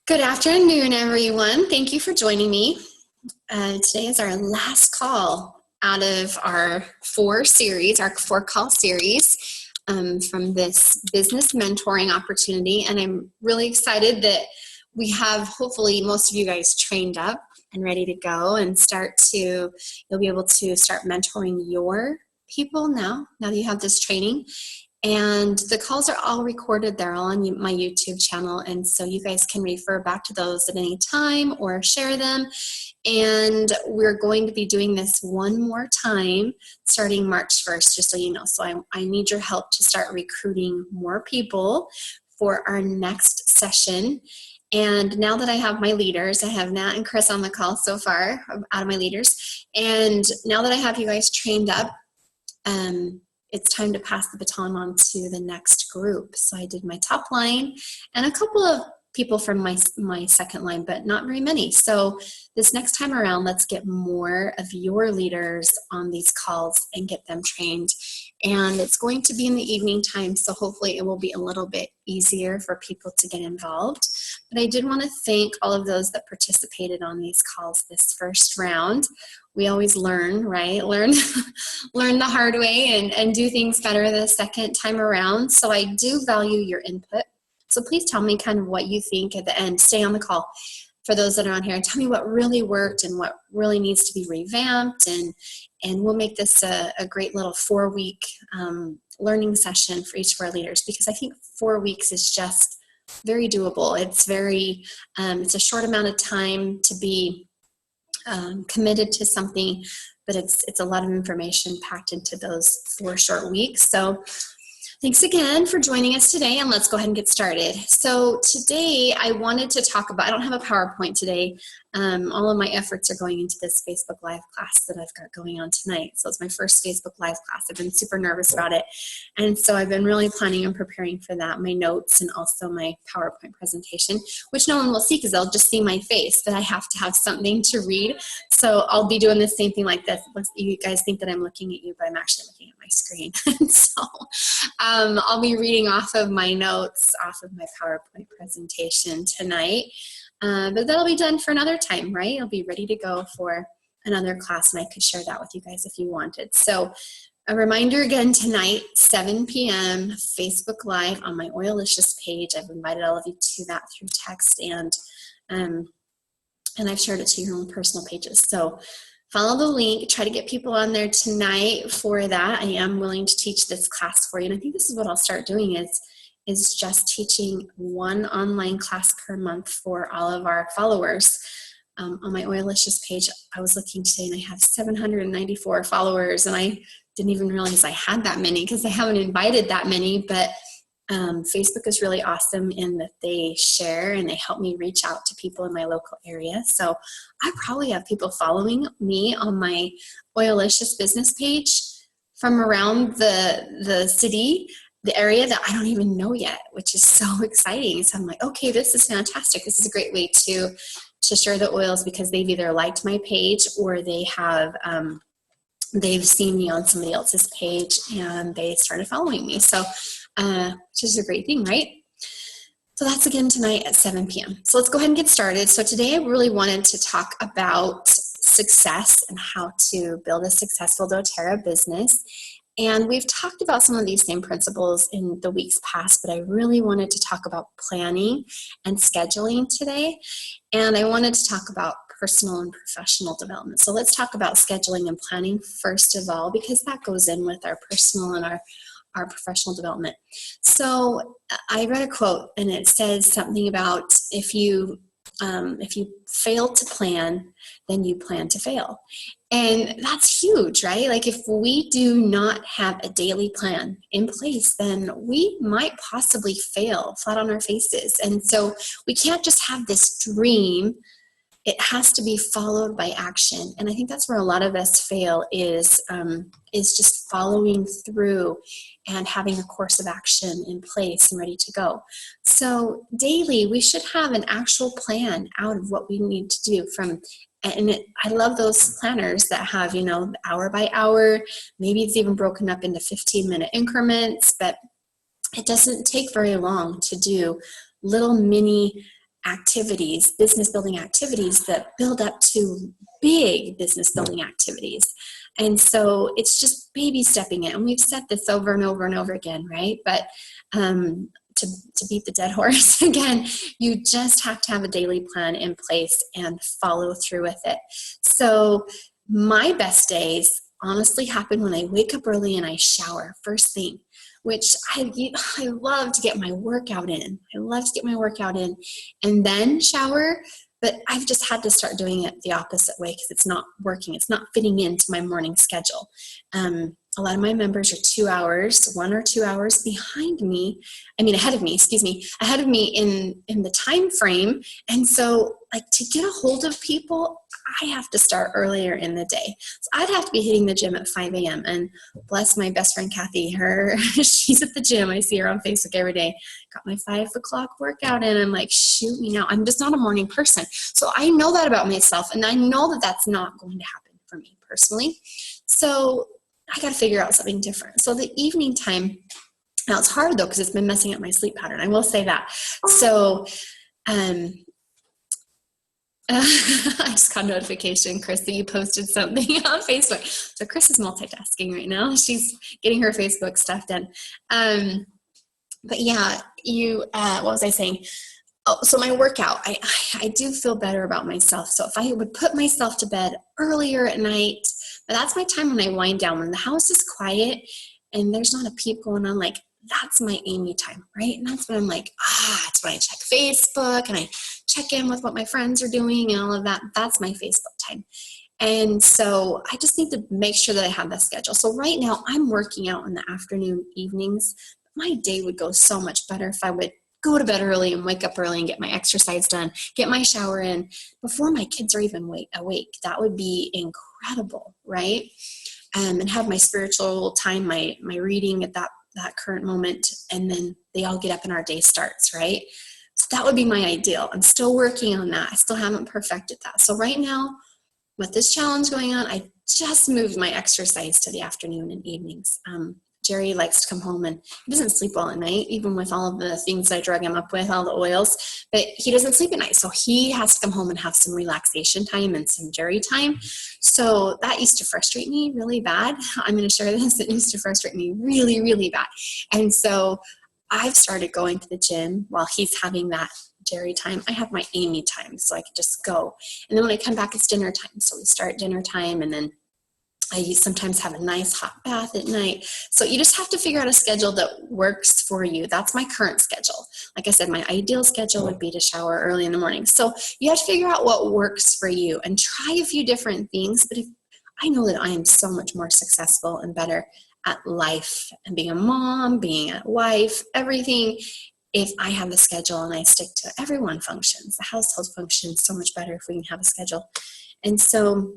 Good afternoon, everyone. Thank you for joining me. Today is our last call out of our four call series from this business mentoring opportunity. And I'm really excited that we have hopefully most of you guys trained up and ready to go and you'll be able to start mentoring your people now that you have this training. And the calls are all recorded. They're all on my YouTube channel. And so you guys can refer back to those at any time or share them. And we're going to be doing this one more time starting March 1st, just so you know. So I need your help to start recruiting more people for our next session. And now that I have my leaders, I have Nat and Chris on the call so far, out of my leaders. And now that I have you guys trained up, it's time to pass the baton on to the next group. So I did my top line and a couple of people from my second line, but not very many. So this next time around, let's get more of your leaders on these calls and get them trained. And it's going to be in the evening time, so hopefully it will be a little bit easier for people to get involved. But I did want to thank all of those that participated on these calls this first round. We always learn, right? Learn the hard way and do things better the second time around. So I do value your input. So please tell me kind of what you think at the end. Stay on the call for those that are on here and tell me what really worked and what really needs to be revamped. And we'll make this a great little 4-week learning session for each of our leaders, because I think 4 weeks is just very doable. It's it's a short amount of time to be committed to something, but it's a lot of information packed into those 4 short weeks. So thanks again for joining us today, and let's go ahead and get started. So today I wanted to talk about, I don't have a PowerPoint today. All of my efforts are going into this Facebook Live class that I've got going on tonight. So it's my first Facebook Live class. I've been super nervous about it. And so I've been really planning and preparing for that, my notes and also my PowerPoint presentation, which no one will see because they'll just see my face, but I have to have something to read. So I'll be doing the same thing like this. You guys think that I'm looking at you, but I'm actually looking at my screen. So I'll be reading off of my notes, off of my PowerPoint presentation tonight. But that'll be done for another time, right? I'll be ready to go for another class, and I could share that with you guys if you wanted. So a reminder again tonight, 7 p.m., Facebook Live on my Oilicious page. I've invited all of you to that through text, and I've shared it to your own personal pages. So follow the link, try to get people on there tonight for that. I am willing to teach this class for you, and I think this is what I'll start doing is just teaching one online class per month for all of our followers. On my Oilicious page, I was looking today and I have 794 followers, and I didn't even realize I had that many because I haven't invited that many, but Facebook is really awesome in that they share and they help me reach out to people in my local area. So I probably have people following me on my Oilicious business page from around the city, the area that I don't even know yet, which is so exciting. So I'm like, okay, this is fantastic. This is a great way to share the oils, because they've either liked my page or they have they've seen me on somebody else's page and they started following me. So which is a great thing, right? So that's again tonight at 7 p.m. So let's go ahead and get started. So today I really wanted to talk about success and how to build a successful doTERRA business. And we've talked about some of these same principles in the weeks past, but I really wanted to talk about planning and scheduling today. And I wanted to talk about personal and professional development. So let's talk about scheduling and planning first of all, because that goes in with our personal and our professional development. So I read a quote and it says something about if you fail to plan, then you plan to fail. And that's huge, right? Like if we do not have a daily plan in place, then we might possibly fail flat on our faces. And so we can't just have this dream. It has to be followed by action. And I think that's where a lot of us fail is just following through and having a course of action in place and ready to go. So daily, we should have an actual plan out of what we need to do I love those planners that have, hour by hour, maybe it's even broken up into 15-minute increments, but it doesn't take very long to do little mini activities, business building activities that build up to big business building activities. And so it's just baby stepping it. And we've said this over and over and over again, right? But to beat the dead horse again, you just have to have a daily plan in place and follow through with it. So my best days honestly happen when I wake up early and I shower first thing, which I love to get my workout in. I love to get my workout in and then shower, but I've just had to start doing it the opposite way because it's not working. It's not fitting into my morning schedule. A lot of my members are 2 hours, 1 or 2 hours ahead of me in the time frame. And so like to get a hold of people, I have to start earlier in the day. So I'd have to be hitting the gym at 5 a.m. And bless my best friend, Kathy, she's at the gym. I see her on Facebook every day. Got my 5 o'clock workout in. I'm like, shoot me now. I'm just not a morning person. So I know that about myself. And I know that that's not going to happen for me personally. So I got to figure out something different. So the evening time, now it's hard though, because it's been messing up my sleep pattern. I will say that. So, I just got a notification, Chris, that you posted something on Facebook. So Chris is multitasking right now. She's getting her Facebook stuff done. But yeah, what was I saying? Oh, so my workout, I do feel better about myself. So if I would put myself to bed earlier at night, but that's my time when I wind down, when the house is quiet and there's not a peep going on, like that's my Amy time, right? And that's when I'm like, it's when I check Facebook and I check in with what my friends are doing and all of that. That's my Facebook time. And so I just need to make sure that I have that schedule. So right now I'm working out in the afternoon, evenings. My day would go so much better if I would go to bed early and wake up early and get my exercise done, get my shower in before my kids are even awake. That would be incredible, right? And have my spiritual time, my reading at that current moment, and then they all get up and our day starts, right? So that would be my ideal. I'm still working on that. I still haven't perfected that. So right now, with this challenge going on, I just moved my exercise to the afternoon and evenings. Jerry likes to come home and he doesn't sleep well at night, even with all of the things I drug him up with, all the oils, but he doesn't sleep at night. So he has to come home and have some relaxation time and some Jerry time. So that used to frustrate me really bad. I'm going to share this. It used to frustrate me really, really bad. And so I've started going to the gym while he's having that Jerry time. I have my Amy time, so I can just go. And then when I come back, it's dinner time. So we start dinner time, and then I sometimes have a nice hot bath at night. So you just have to figure out a schedule that works for you. That's my current schedule. Like I said, my ideal schedule would be to shower early in the morning. So you have to figure out what works for you and try a few different things. But I know that I am so much more successful and better at life and being a mom, being a wife, everything, if I have a schedule and I stick to everyone functions. The household functions so much better if we can have a schedule. And so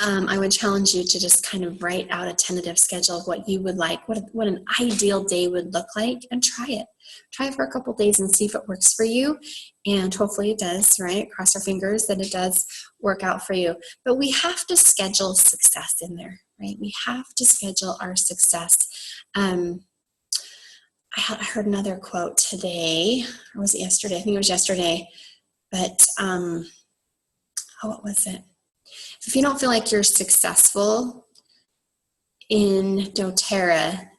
I would challenge you to just kind of write out a tentative schedule of what you would like, what an ideal day would look like, and try it. Try it for a couple of days and see if it works for you. And hopefully it does, right? Cross our fingers that it does work out for you. But we have to schedule success in there, right? We have to schedule our success. I heard another quote today, or was it yesterday? I think it was yesterday. But, what was it? If you don't feel like you're successful in doTERRA,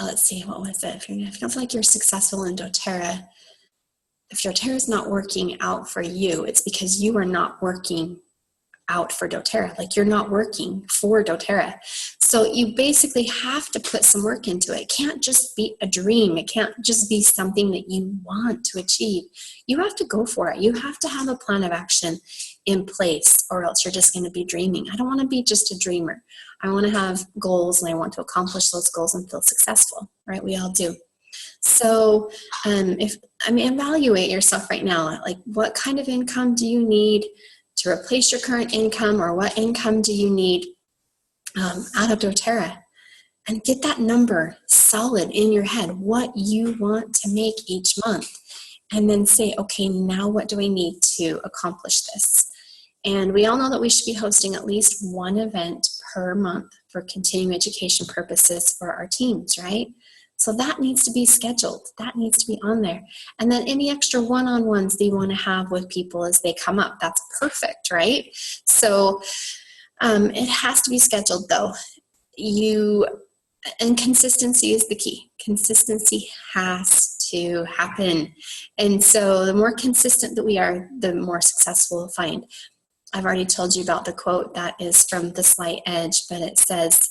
let's see, what was it? If you don't feel like you're successful in doTERRA, if doTERRA is not working out for you, it's because you are not working out for doTERRA. Like you're not working for doTERRA. So you basically have to put some work into it. It can't just be a dream. It can't just be something that you want to achieve. You have to go for it. You have to have a plan of action in place, or else you're just going to be dreaming. I don't want to be just a dreamer. I want to have goals and I want to accomplish those goals and feel successful, right? We all do. So evaluate yourself right now. Like, what kind of income do you need to replace your current income, or what income do you need out of doTERRA? And get that number solid in your head, what you want to make each month. And then say, okay, now what do I need to accomplish this? And we all know that we should be hosting at least one event per month for continuing education purposes for our teams, right? So that needs to be scheduled. That needs to be on there. And then any extra one-on-ones that you want to have with people as they come up, that's perfect, right? So it has to be scheduled though. And consistency is the key. Consistency has to happen. And so the more consistent that we are, the more successful we'll find. I've already told you about the quote that is from The Slight Edge, but it says,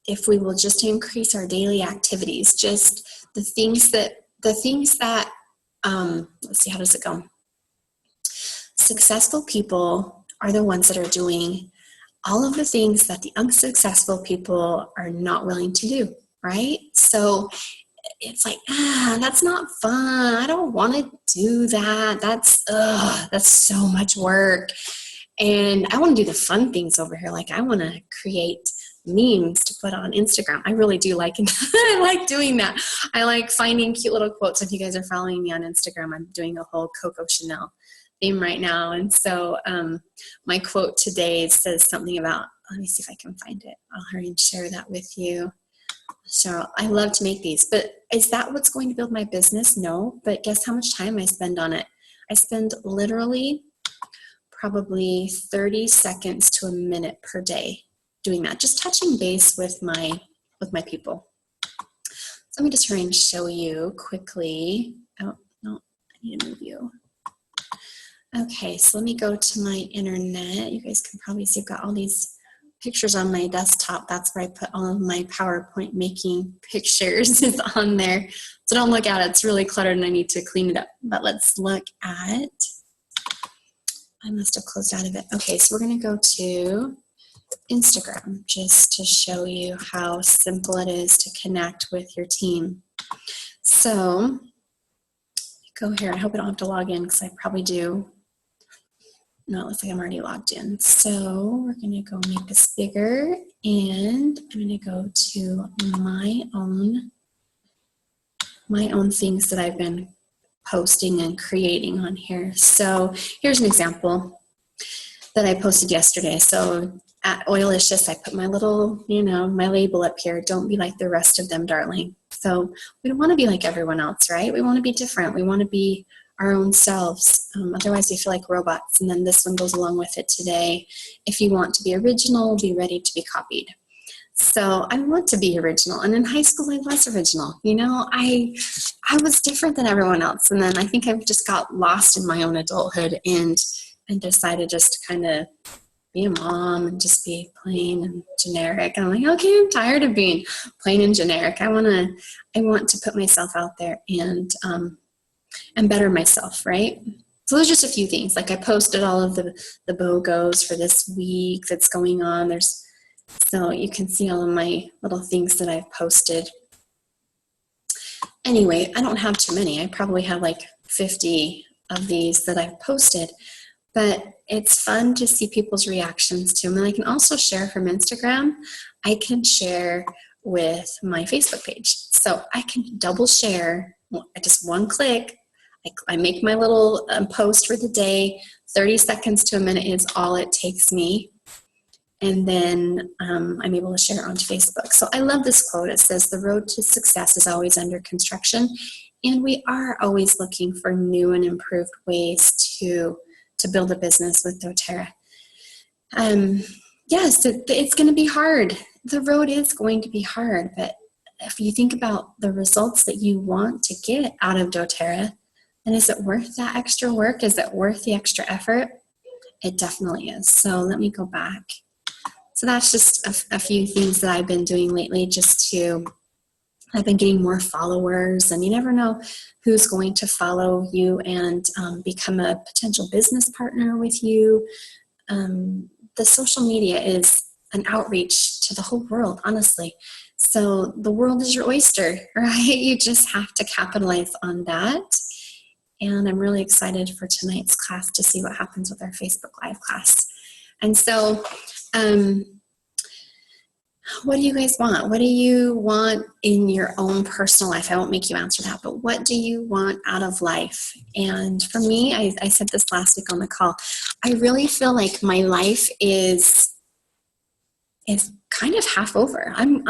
if we will just increase our daily activities, just the things that, let's see, how does it go? Successful people are the ones that are doing all of the things that the unsuccessful people are not willing to do, right? So it's like, that's not fun. I don't want to do that. That's so much work. And I want to do the fun things over here. Like I want to create memes to put on Instagram. I really do like it. I like doing that. I like finding cute little quotes. If you guys are following me on Instagram, I'm doing a whole Coco Chanel theme right now. And so my quote today says something about, let me see if I can find it. I'll hurry and share that with you. So I love to make these, but is that what's going to build my business? No, but guess how much time I spend on it? I spend literally probably 30 seconds to a minute per day doing that, just touching base with my people. So let me just try and show you quickly. Oh, no, I need to move you. Okay, so let me go to my internet. You guys can probably see I've got all these pictures on my desktop. That's where I put all of my PowerPoint making pictures is on there. So don't look at it. It's really cluttered and I need to clean it up. But let's look at, I must have closed out of it. Okay, so we're going to go to Instagram just to show you how simple it is to connect with your team. So go here. I hope I don't have to log in because I probably do. No, it looks like I'm already logged in. So we're going to go make this bigger and I'm going to go to my own things that I've been posting and creating on here. So here's an example that I posted yesterday. So at Oilicious, I put my little, my label up here. Don't be like the rest of them, darling. So we don't want to be like everyone else, right? We want to be different. We want to be our own selves. Otherwise, we feel like robots. And then this one goes along with it today. If you want to be original, be ready to be copied. So I want to be original. And in high school, I was original. I was different than everyone else. And then I think I've just got lost in my own adulthood and decided just to kind of be a mom and just be plain and generic. And I'm like, okay, I'm tired of being plain and generic. I want to put myself out there and better myself, right? So there's just a few things. Like I posted all of the BOGOs for this week that's going on. So you can see all of my little things that I've posted. Anyway, I don't have too many. I probably have like 50 of these that I've posted. But it's fun to see people's reactions to them. And I can also share from Instagram. I can share with my Facebook page. So I can double share at just one click. I make my little post for the day. 30 seconds to a minute is all it takes me. And then I'm able to share it onto Facebook. So I love this quote. It says, the road to success is always under construction. And we are always looking for new and improved ways to build a business with doTERRA. Yes, it's going to be hard. The road is going to be hard, but if you think about the results that you want to get out of doTERRA, then is it worth that extra work? Is it worth the extra effort? It definitely is. So let me go back. So that's just a few things that I've been doing lately I've been getting more followers, and you never know who's going to follow you and become a potential business partner with you. The social media is an outreach to the whole world, honestly. So the world is your oyster, right? You just have to capitalize on that. And I'm really excited for tonight's class to see what happens with our Facebook Live class. And so, what do you guys want? What do you want in your own personal life? I won't make you answer that, but what do you want out of life? And for me, I said this last week on the call, I really feel like my life is kind of half over. I'm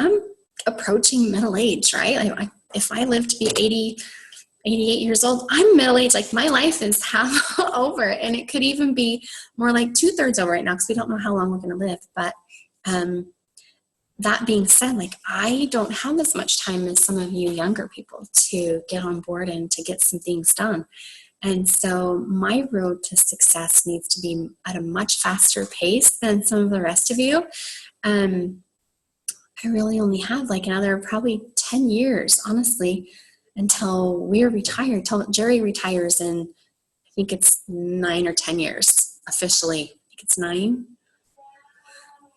approaching middle age, right? If I live to be 80, 88 years old, I'm middle age. Like my life is half over, and it could even be more like 2/3 over right now because we don't know how long we're going to live. But that being said, like I don't have as much time as some of you younger people to get on board and to get some things done. And so my road to success needs to be at a much faster pace than some of the rest of you. I really only have like another probably 10 years, honestly, until we're retired, till Jerry retires in, I think it's 9 or 10 years officially. I think it's 9.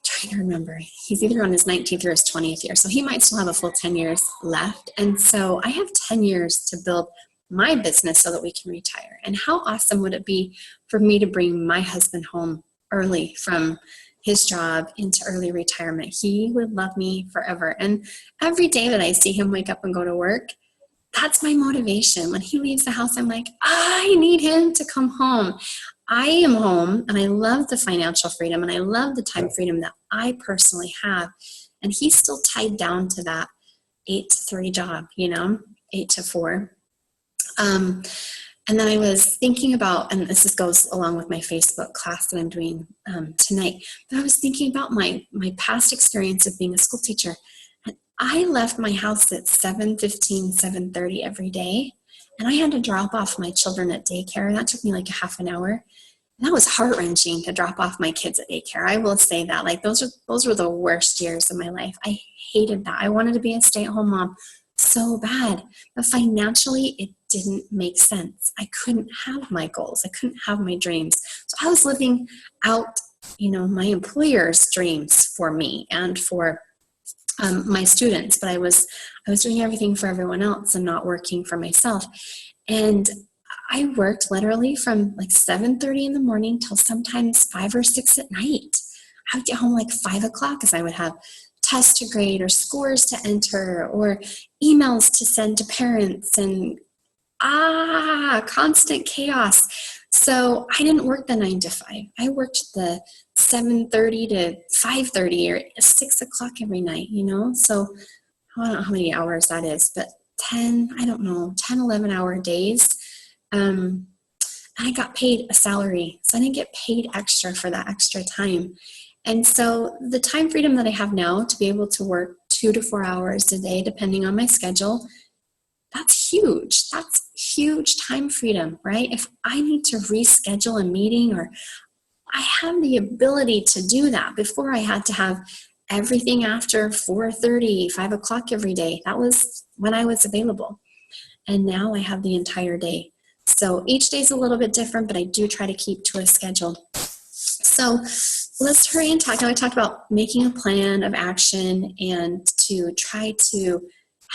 Trying to remember. He's either on his 19th or his 20th year. So he might still have a full 10 years left. And so I have 10 years to build my business so that we can retire. And how awesome would it be for me to bring my husband home early from his job into early retirement? He would love me forever. And every day that I see him wake up and go to work, that's my motivation. When he leaves the house, I'm like, I need him to come home. I am home, and I love the financial freedom, and I love the time freedom that I personally have. And he's still tied down to that 8 to 3 job, 8 to 4. And then I was thinking about, and this goes along with my Facebook class that I'm doing tonight, but I was thinking about my past experience of being a school teacher. And I left my house at 7:15, 7:30 every day, and I had to drop off my children at daycare. That took me like a half an hour. And that was heart-wrenching to drop off my kids at daycare. I will say that. Like those were the worst years of my life. I hated that. I wanted to be a stay-at-home mom so bad, but financially it didn't make sense. I couldn't have my goals. I couldn't have my dreams. So I was living out, my employer's dreams for me and for my students, but I was doing everything for everyone else and not working for myself. And I worked literally from like 7:30 in the morning till sometimes 5 or 6 at night. I would get home like 5 o'clock because I would have tests to grade or scores to enter or emails to send to parents and constant chaos. So I didn't work the 9 to 5. I worked the 7:30 to 5:30 or 6 o'clock every night, So I don't know how many hours that is, but 10, 11 hour days. I got paid a salary, so I didn't get paid extra for that extra time. And so the time freedom that I have now to be able to work 2 to 4 hours a day, depending on my schedule, that's huge. That's huge time freedom, right? If I need to reschedule a meeting, or I have the ability to do that. Before I had to have everything after 4:30, 5 o'clock every day. That was when I was available. And now I have the entire day. So each day is a little bit different, but I do try to keep to a schedule. So let's hurry and talk. Now I talked about making a plan of action and to try to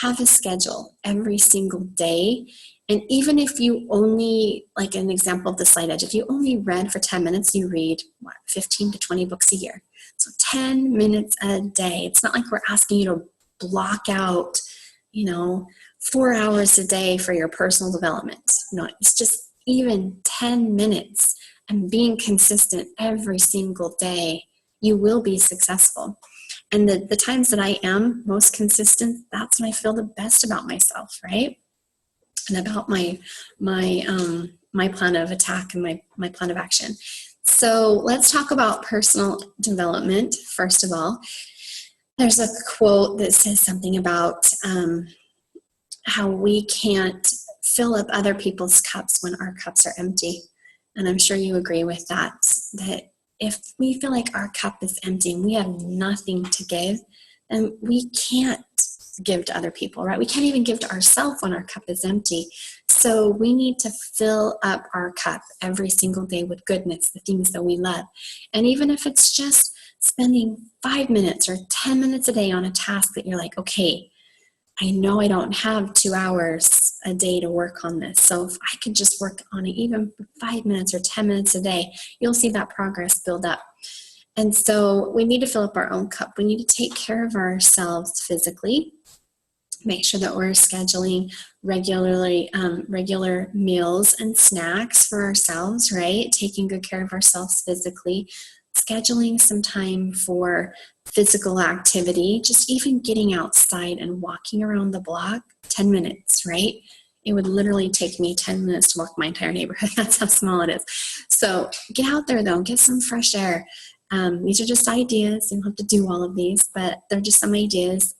have a schedule every single day. And even if you only, like an example of the Slight Edge, if you only read for 10 minutes, you read 15 to 20 books a year. So 10 minutes a day. It's not like we're asking you to block out, 4 hours a day for your personal development. No, it's just even 10 minutes and being consistent every single day, you will be successful. And the times that I am most consistent, that's when I feel the best about myself, right? And about my plan of attack and my plan of action. So let's talk about personal development. First of all, there's a quote that says something about how we can't fill up other people's cups when our cups are empty. And I'm sure you agree with that if we feel like our cup is empty and we have nothing to give, then we can't give to other people, right? We can't even give to ourselves when our cup is empty. So we need to fill up our cup every single day with goodness, the things that we love. And even if it's just spending 5 minutes or 10 minutes a day on a task that you're like, okay, I know I don't have 2 hours a day to work on this. So if I could just work on it even for 5 minutes or 10 minutes a day, you'll see that progress build up. And so we need to fill up our own cup. We need to take care of ourselves physically, make sure that we're scheduling regular meals and snacks for ourselves, right? Taking good care of ourselves physically, scheduling some time for physical activity, just even getting outside and walking around the block, 10 minutes, right? It would literally take me 10 minutes to walk my entire neighborhood. That's how small it is. So get out there though, get some fresh air. These are just ideas. You don't have to do all of these, but they're just some ideas.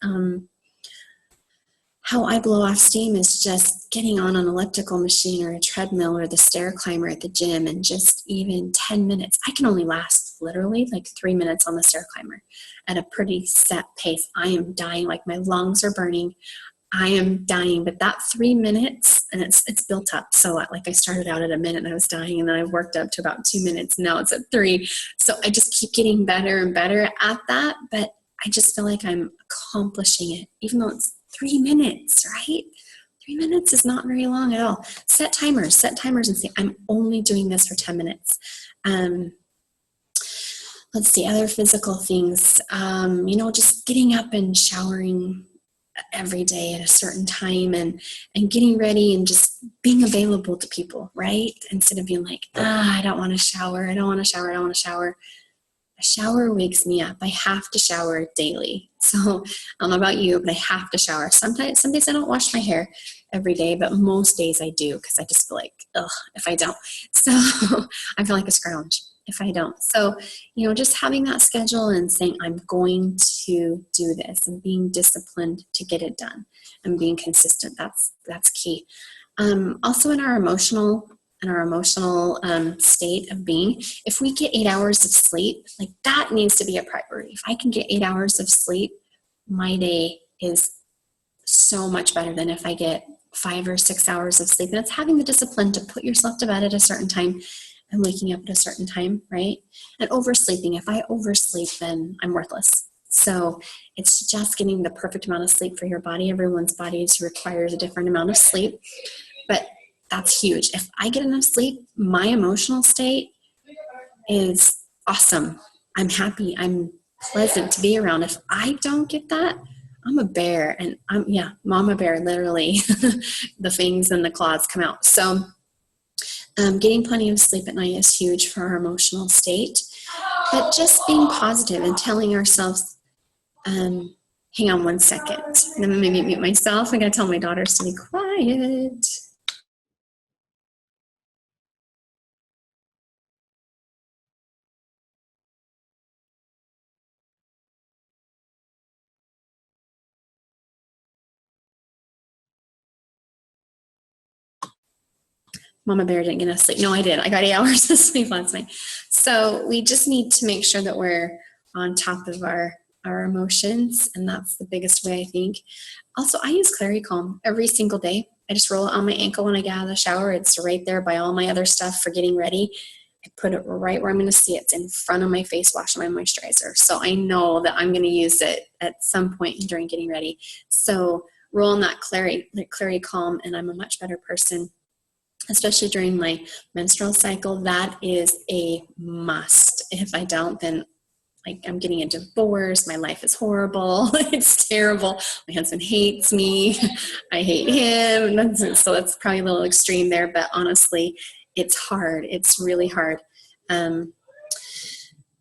How I blow off steam is just getting on an elliptical machine or a treadmill or the stair climber at the gym, and just even 10 minutes. I can only last literally like 3 minutes on the stair climber at a pretty set pace. I am dying, like my lungs are burning. I am dying, but that 3 minutes, and it's built up. So like I started out at a minute and I was dying, and then I worked up to about 2 minutes. Now it's at 3. So I just keep getting better and better at that. But I just feel like I'm accomplishing it, even though it's 3 minutes, right? 3 minutes is not very long at all. Set timers and say, I'm only doing this for 10 minutes. Let's see, other physical things, just getting up and showering every day at a certain time, and getting ready and just being available to people, right? Instead of being like, I don't want to shower. A shower wakes me up. I have to shower daily. So I don't know about you, but I have to shower. Some days I don't wash my hair every day, but most days I do, because I just feel like, if I don't. So I feel like a scrounge if I don't. So, just having that schedule and saying, I'm going to do this, and being disciplined to get it done and being consistent. That's key. Also in our emotional state of being, if we get 8 hours of sleep, like that needs to be a priority. If I can get 8 hours of sleep, my day is so much better than if I get 5 or 6 hours of sleep. And it's having the discipline to put yourself to bed at a certain time and waking up at a certain time, right? And oversleeping. If I oversleep, then I'm worthless. So it's just getting the perfect amount of sleep for your body. Everyone's body requires a different amount of sleep, but that's huge. If I get enough sleep, my emotional state is awesome. I'm happy. I'm pleasant to be around. If I don't get that, I'm a bear, and mama bear, literally. The fangs and the claws come out. So getting plenty of sleep at night is huge for our emotional state. But just being positive and telling ourselves, hang on 1 second. And then maybe mute myself. I'm going to tell my daughters to be quiet. Mama bear didn't get enough sleep. No, I did. I got 8 hours of sleep last night. So we just need to make sure that we're on top of our emotions. And that's the biggest way, I think. Also, I use Clari-Calm every single day. I just roll it on my ankle when I get out of the shower. It's right there by all my other stuff for getting ready. I put it right where I'm going to see it. It's in front of my face wash and my moisturizer. So I know that I'm going to use it at some point during getting ready. So roll on that Clari-Calm, and I'm a much better person. Especially during my menstrual cycle, that is a must. If I don't, then I'm getting a divorce. My life is horrible. It's terrible. My husband hates me. I hate him. So that's probably a little extreme there, but honestly, it's hard. It's really hard. When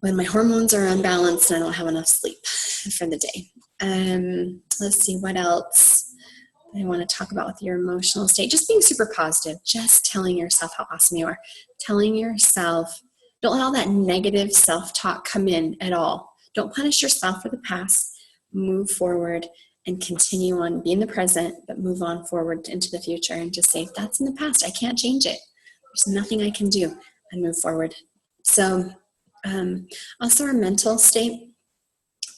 my hormones are unbalanced and I don't have enough sleep for the day. Let's see what else I want to talk about with your emotional state. Just being super positive, just telling yourself how awesome you are. Telling yourself, don't let all that negative self-talk come in at all. Don't punish yourself for the past. Move forward and continue on. Be in the present, but move on forward into the future, and just say, that's in the past. I can't change it. There's nothing I can do, and move forward. So also our mental state.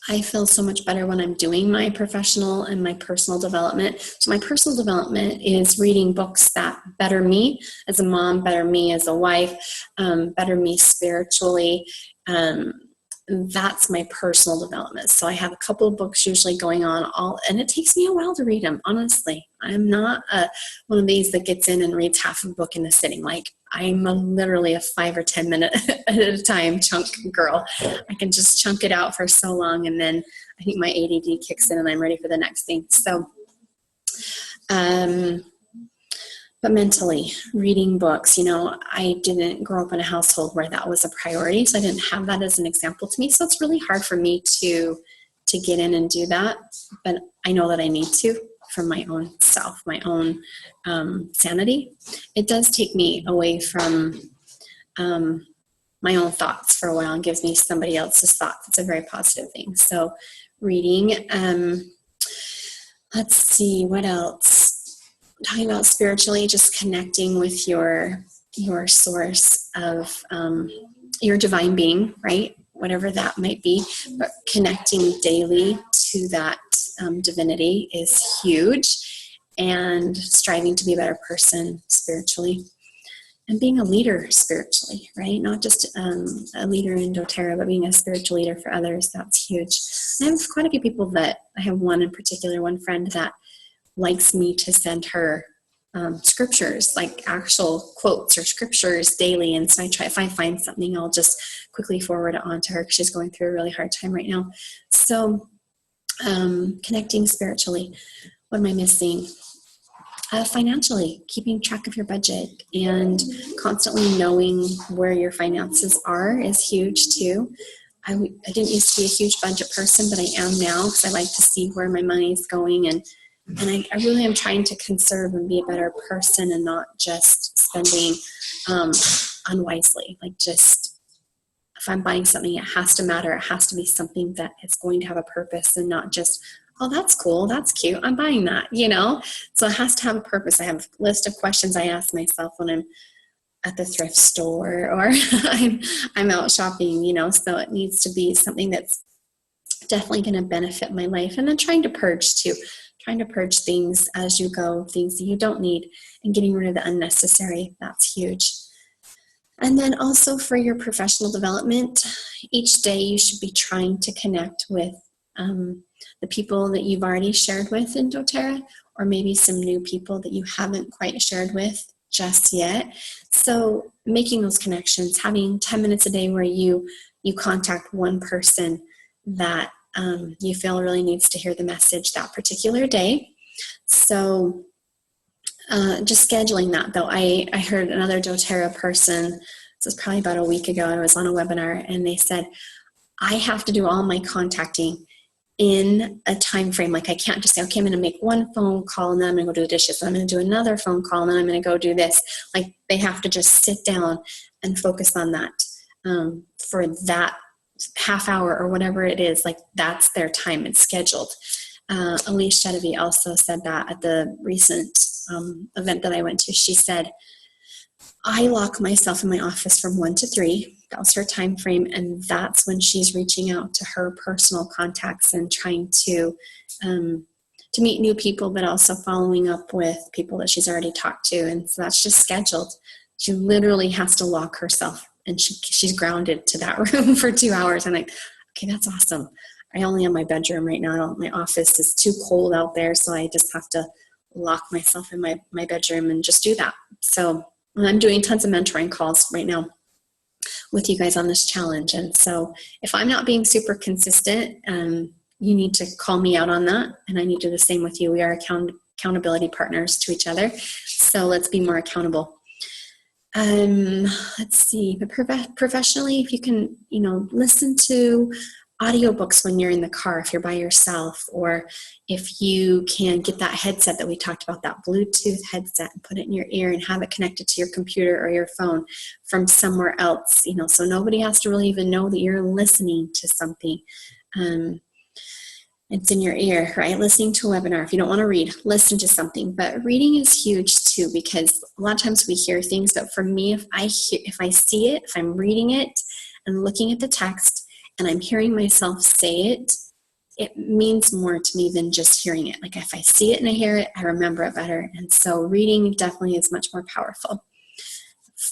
I feel so much better when I'm doing my professional and my personal development. So my personal development is reading books that better me as a mom, better me as a wife, better me spiritually. That's my personal development. So I have a couple of books usually going on, and it takes me a while to read them, honestly. I'm not one of these that gets in and reads half a book in a sitting. I'm literally a 5 or 10 minute at a time chunk girl. I can just chunk it out for so long, and then I think my ADD kicks in and I'm ready for the next thing. So But mentally, reading books, I didn't grow up in a household where that was a priority, so I didn't have that as an example to me. So it's really hard for me to get in and do that, but I know that I need to for my own self, my own sanity. It does take me away from my own thoughts for a while and gives me somebody else's thoughts. It's a very positive thing. So reading, let's see, what else? Talking about spiritually, just connecting with your source of your divine being, right? Whatever that might be, but connecting daily to that divinity is huge, and striving to be a better person spiritually, and being a leader spiritually, right? Not just a leader in doTERRA, but being a spiritual leader for others. That's huge. I have quite a few people that I have one in particular, one friend that likes me to send her scriptures, like actual quotes or scriptures daily. And so if I find something, I'll just quickly forward it on to her because she's going through a really hard time right now. So connecting spiritually. What am I missing? Financially, keeping track of your budget and constantly knowing where your finances are is huge too. I didn't used to be a huge budget person, but I am now because I like to see where my money is going, and I really am trying to conserve and be a better person and not just spending unwisely. Like, just if I'm buying something, it has to matter. It has to be something that is going to have a purpose and not just, oh, that's cool, that's cute, I'm buying that, So it has to have a purpose. I have a list of questions I ask myself when I'm at the thrift store or I'm out shopping, so it needs to be something that's definitely going to benefit my life. And then trying to purge things as you go, things that you don't need, and getting rid of the unnecessary. That's huge. And then also for your professional development, each day you should be trying to connect with the people that you've already shared with in doTERRA, or maybe some new people that you haven't quite shared with just yet. So making those connections, having 10 minutes a day where you contact one person that you feel really needs to hear the message that particular day. So just scheduling that, though. I heard another doTERRA person, this was probably about a week ago, I was on a webinar, and they said, I have to do all my contacting in a time frame. Like, I can't just say, okay, I'm going to make one phone call and then I'm going to go do the dishes, and I'm going to do another phone call and then I'm going to go do this. Like, they have to just sit down and focus on that for that half hour or whatever it is. Like, that's their time. It's scheduled. Elise Chedevy also said that at the recent event that I went to. She said, I lock myself in my office from 1 to 3. That was her time frame, and that's when she's reaching out to her personal contacts and trying to meet new people, but also following up with people that she's already talked to. And so that's just scheduled. She literally has to lock herself, and she's grounded to that room for 2 hours. I'm like, okay, that's awesome. I only have my bedroom right now. My office is too cold out there, so I just have to lock myself in my bedroom and just do that. So I'm doing tons of mentoring calls right now with you guys on this challenge. And so if I'm not being super consistent, you need to call me out on that, and I need to do the same with you. We are accountability partners to each other, so let's be more accountable. Let's see, but professionally, if you can, listen to audiobooks when you're in the car, if you're by yourself, or if you can get that headset that we talked about, that Bluetooth headset, and put it in your ear and have it connected to your computer or your phone from somewhere else, so nobody has to really even know that you're listening to something. It's in your ear, right? Listening to a webinar. If you don't want to read, listen to something. But reading is huge too, because a lot of times we hear things, but for me, if I see it, if I'm reading it and looking at the text and I'm hearing myself say it, it means more to me than just hearing it. Like, if I see it and I hear it, I remember it better. And so reading definitely is much more powerful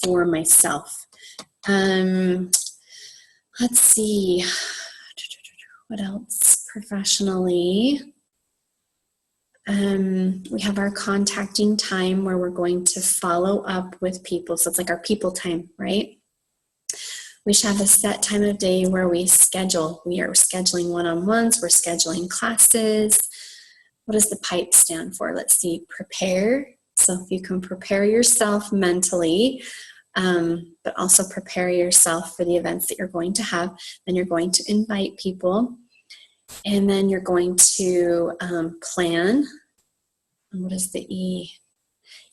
for myself. Let's see. What else? Professionally, we have our contacting time where we're going to follow up with people. So it's like our people time, right? We should have a set time of day where we schedule. We are scheduling one-on-ones. We're scheduling classes. What does the PIPE stand for? Let's see. Prepare, So if you can prepare yourself mentally, but also prepare yourself for the events that you're going to have, then you're going to invite people, and then you're going to plan. And what is the E?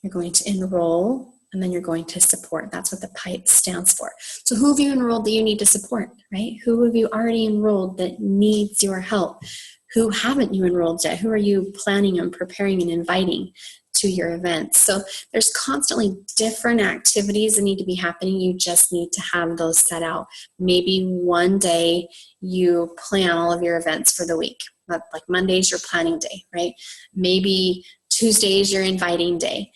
You're going to enroll, and then you're going to support. That's what the PIPE stands for. So who have you enrolled that you need to support, right? Who have you already enrolled that needs your help? Who haven't you enrolled yet? Who are you planning on preparing and inviting to your events? So there's constantly different activities that need to be happening. You just need to have those set out. Maybe one day you plan all of your events for the week. Like Monday's your planning day, right? Maybe Tuesday is your inviting day.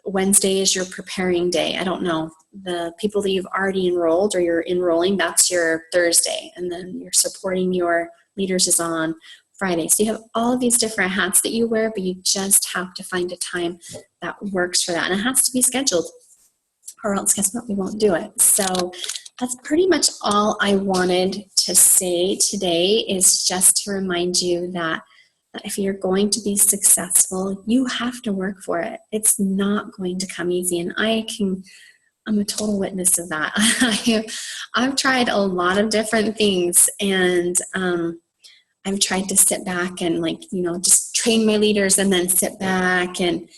Wednesday is your preparing day. I don't know. The people that you've already enrolled or you're enrolling, that's your Thursday. And then you're supporting your leaders is on Friday. So you have all of these different hats that you wear, but you just have to find a time that works for that. And it has to be scheduled, or else guess what? We won't do it. So that's pretty much all I wanted to say today, is just to remind you that if you're going to be successful, you have to work for it. It's not going to come easy. And I'm a total witness of that. I've tried a lot of different things, and I've tried to sit back and just train my leaders and then sit back and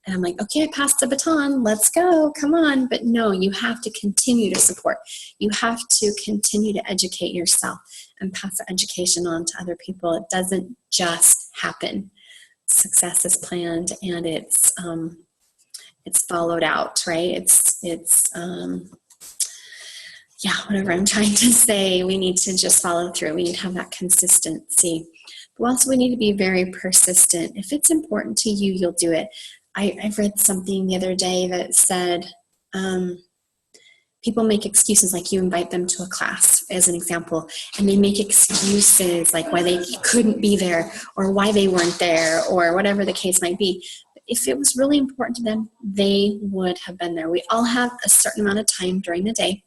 I'm like, okay, I passed the baton. Let's go. Come on. But no, you have to continue to support. You have to continue to educate yourself and pass the education on to other people. It doesn't just happen. Success is planned, and it's followed out, right? Whatever I'm trying to say, we need to just follow through. We need to have that consistency. But also we need to be very persistent. If it's important to you, you'll do it. I've read something the other day that said people make excuses, like you invite them to a class as an example, and they make excuses like why they couldn't be there or why they weren't there or whatever the case might be. If it was really important to them, they would have been there. We all have a certain amount of time during the day.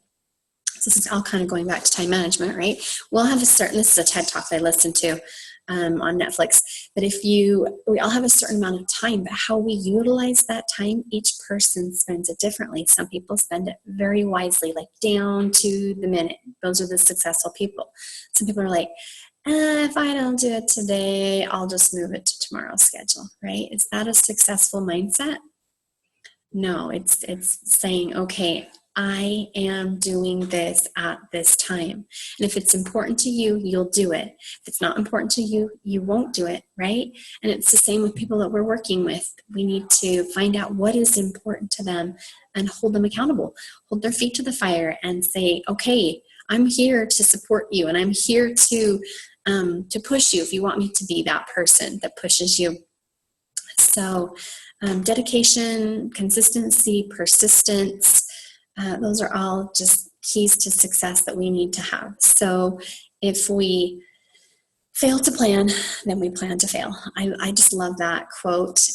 So this is all kind of going back to time management, right? We'll have this is a TED Talk that I listened to on Netflix, but we all have a certain amount of time, but how we utilize that time, each person spends it differently. Some people spend it very wisely, like down to the minute. Those are the successful people. Some people are like, if I don't do it today, I'll just move it to tomorrow's schedule, right? Is that a successful mindset? No, it's saying, okay, I am doing this at this time. And if it's important to you, you'll do it. If it's not important to you, you won't do it, right? And it's the same with people that we're working with. We need to find out what is important to them and hold them accountable. Hold their feet to the fire and say, okay, I'm here to support you, and I'm here to push you if you want me to be that person that pushes you. So dedication, consistency, persistence, those are all just keys to success that we need to have. So if we fail to plan, then we plan to fail. I just love that quote.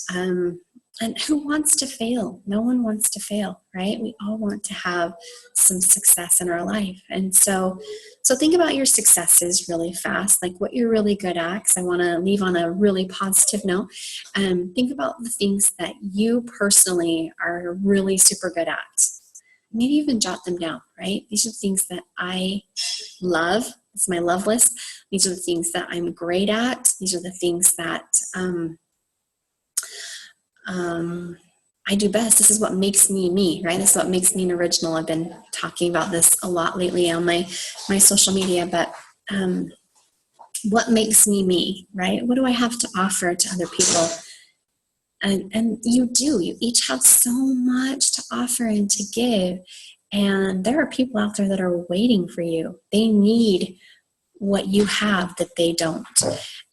And who wants to fail? No one wants to fail, right? We all want to have some success in our life. And so think about your successes really fast, like what you're really good at, because I want to leave on a really positive note. Think about the things that you personally are really super good at. Maybe even jot them down, right? These are the things that I love. It's my love list. These are the things that I'm great at. These are the things that I do best. This is what makes me me, right? This is what makes me an original. I've been talking about this a lot lately on my social media, but what makes me me, right? What do I have to offer to other people? And you each have so much to offer and to give. And there are people out there that are waiting for you. They need what you have that they don't.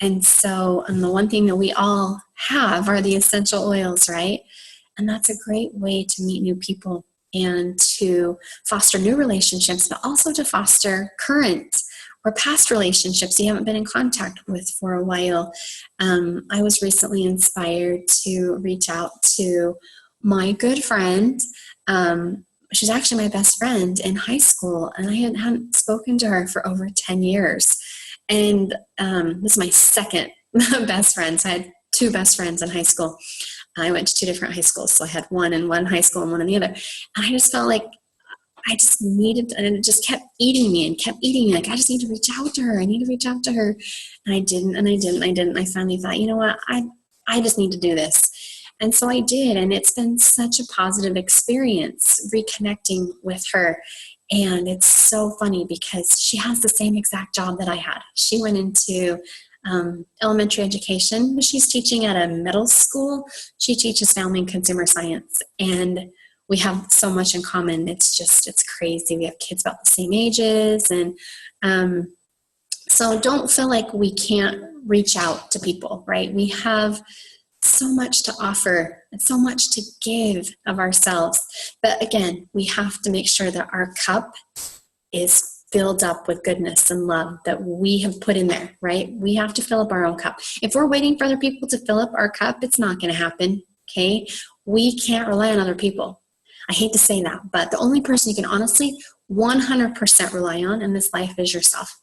And the one thing that we all have are the essential oils, right? And that's a great way to meet new people and to foster new relationships, but also to foster current or past relationships you haven't been in contact with for a while. I was recently inspired to reach out to my good friend. She's actually my best friend in high school, and I hadn't spoken to her for over 10 years. And this is my second best friend. So I had two best friends in high school. I went to 2 different high schools, so I had one in one high school and one in the other. And I just felt like I just needed, and it just kept eating me and kept eating me. Like, I just need to reach out to her. I need to reach out to her. And I didn't, and I didn't, I didn't. I finally thought, you know what? I just need to do this. And so I did. And it's been such a positive experience reconnecting with her. And it's so funny because she has the same exact job that I had. She went into elementary education, but she's teaching at a middle school. She teaches family and consumer science. And we have so much in common. It's crazy. We have kids about the same ages. And so don't feel like we can't reach out to people, right? We have so much to offer and so much to give of ourselves. But again, we have to make sure that our cup is filled up with goodness and love that we have put in there, right? We have to fill up our own cup. If we're waiting for other people to fill up our cup, it's not going to happen, okay? We can't rely on other people. I hate to say that, but the only person you can honestly 100% rely on in this life is yourself.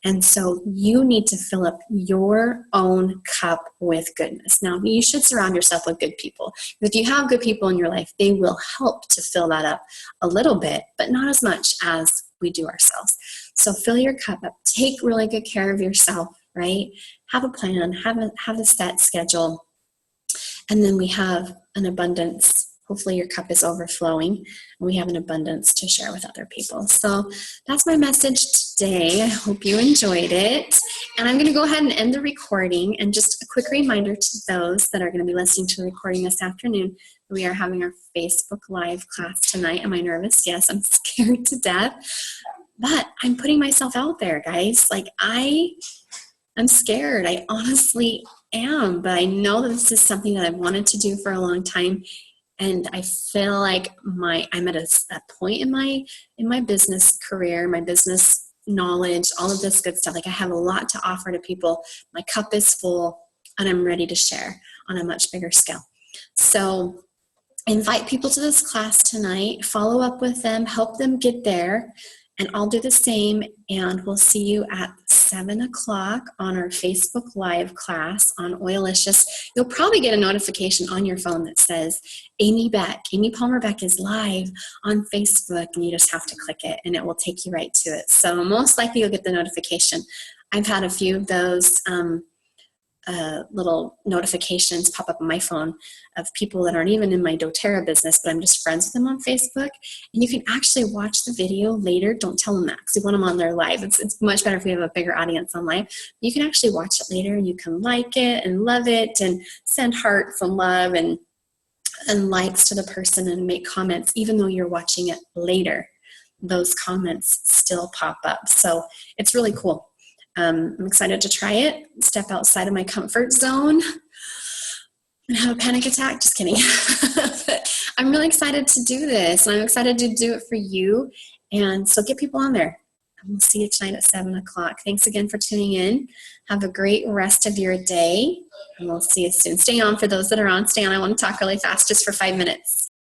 And so you need to fill up your own cup with goodness. Now, you should surround yourself with good people. If you have good people in your life, they will help to fill that up a little bit, but not as much as we do ourselves. So fill your cup up. Take really good care of yourself, right? Have a plan, have a set schedule. And then we have an abundance. Hopefully your cup is overflowing and we have an abundance to share with other people. So that's my message today. I hope you enjoyed it. And I'm going to go ahead and end the recording. And just a quick reminder to those that are going to be listening to the recording this afternoon, we are having our Facebook Live class tonight. Am I nervous? Yes, I'm scared to death. But I'm putting myself out there, guys. Like, I'm scared. I honestly am. But I know that this is something that I've wanted to do for a long time. And I feel like I'm at a point in my business career, my business knowledge, all of this good stuff. Like, I have a lot to offer to people. My cup is full and I'm ready to share on a much bigger scale. So invite people to this class tonight, follow up with them, help them get there. And I'll do the same, and we'll see you at 7 o'clock on our Facebook Live class on Oilicious. You'll probably get a notification on your phone that says, Amy Palmer Beck is live on Facebook, and you just have to click it, and it will take you right to it. So most likely you'll get the notification. I've had a few of those little notifications pop up on my phone of people that aren't even in my doTERRA business, but I'm just friends with them on Facebook. And you can actually watch the video later. Don't tell them that because we want them on there live. It's much better if we have a bigger audience on live. You can actually watch it later and you can like it and love it and send hearts and love and likes to the person and make comments. Even though you're watching it later, those comments still pop up. So it's really cool. I'm excited to try it, step outside of my comfort zone and have a panic attack. Just kidding. But I'm really excited to do this, and I'm excited to do it for you. And so get people on there. And we'll see you tonight at 7 o'clock. Thanks again for tuning in. Have a great rest of your day, and we'll see you soon. Stay on for those that are on. Stay on. I want to talk really fast just for 5 minutes.